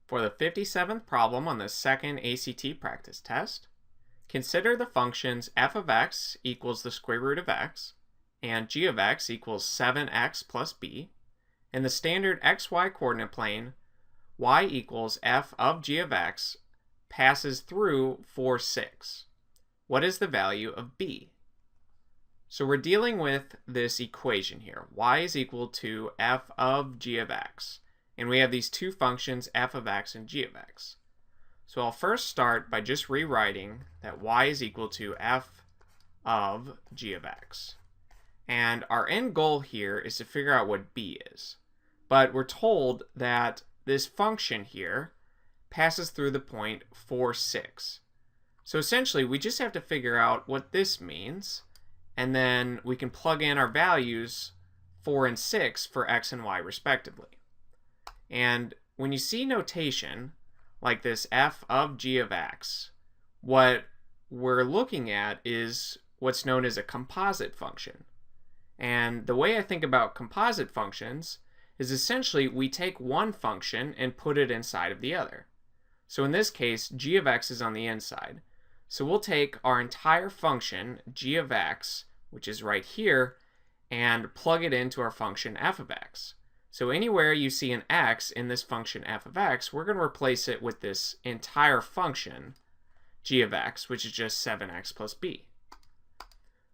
For the 57th problem on the second ACT practice test, consider the functions f of x equals the square root of x and g of x equals 7x plus b. In the standard xy coordinate plane, y equals f of g of x passes through 4, 6. What is the value of b? So we're dealing with this equation here. Y is equal to f of g of x. And we have these two functions, f of x and g of x. So I'll first start by just rewriting that y is equal to f of g of x. And our end goal here is to figure out what b is. But we're told that this function here passes through the point 4, 6. So essentially, we just have to figure out what this means, and then we can plug in our values 4 and 6 for x and y respectively. And when you see notation like this f of g of x, what we're looking at is what's known as a composite function. And the way I think about composite functions is essentially we take one function and put it inside of the other. So in this case, g of x is on the inside. So we'll take our entire function, g of x, which is right here, and plug it into our function f of x. So anywhere you see an x in this function f of x, we're going to replace it with this entire function, g of x, which is just 7x plus b.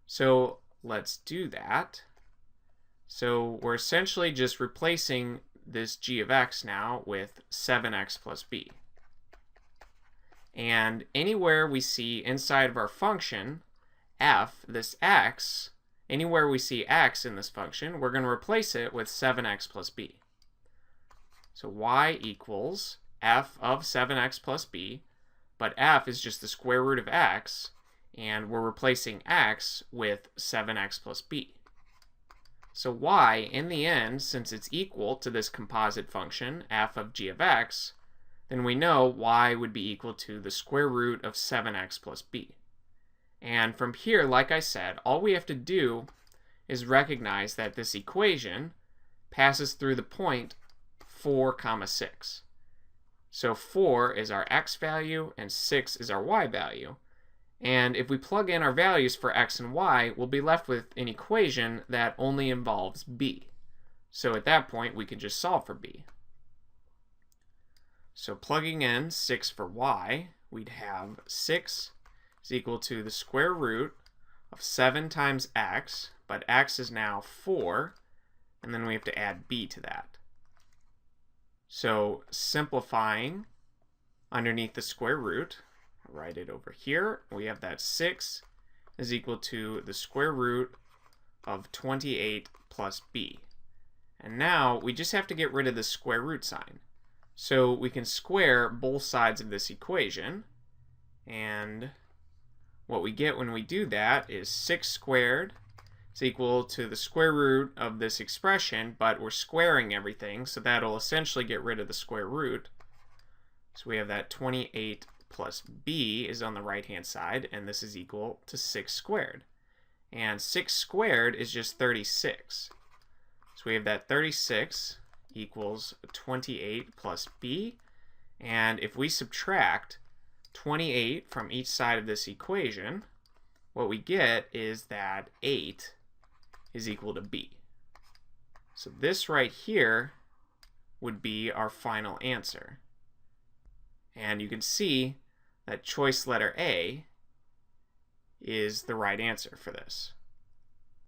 So let's do that. So we're essentially just replacing this g of x now with 7x plus b. And anywhere we see inside of our function f, this x, anywhere we see x in this function, we're going to replace it with 7x plus b. So y equals f of 7x plus b, but f is just the square root of x, and we're replacing x with 7x plus b. So y, in the end, since it's equal to this composite function, f of g of x, then we know y would be equal to the square root of 7x plus b. And from here, like I said, all we have to do is recognize that this equation passes through the point 4, 6. So 4 is our x value and 6 is our y value. And if we plug in our values for x and y, we'll be left with an equation that only involves b. So at that point, we can just solve for b. So plugging in 6 for y, we'd have 6 is equal to the square root of 7 times x, but x is now 4, and then we have to add b to that. So simplifying underneath the square root, write it over here, we have that 6 is equal to the square root of 28 plus b. And now we just have to get rid of the square root sign. So we can square both sides of this equation, and what we get when we do that is 6 squared is equal to the square root of this expression, but we're squaring everything, so that'll essentially get rid of the square root. So we have that 28 plus b is on the right-hand side, and this is equal to 6 squared. And 6 squared is just 36. So we have that 36 equals 28 plus b, and if we subtract 28 from each side of this equation, what we get is that 8 is equal to b. So this right here would be our final answer. And you can see that choice letter A is the right answer for this.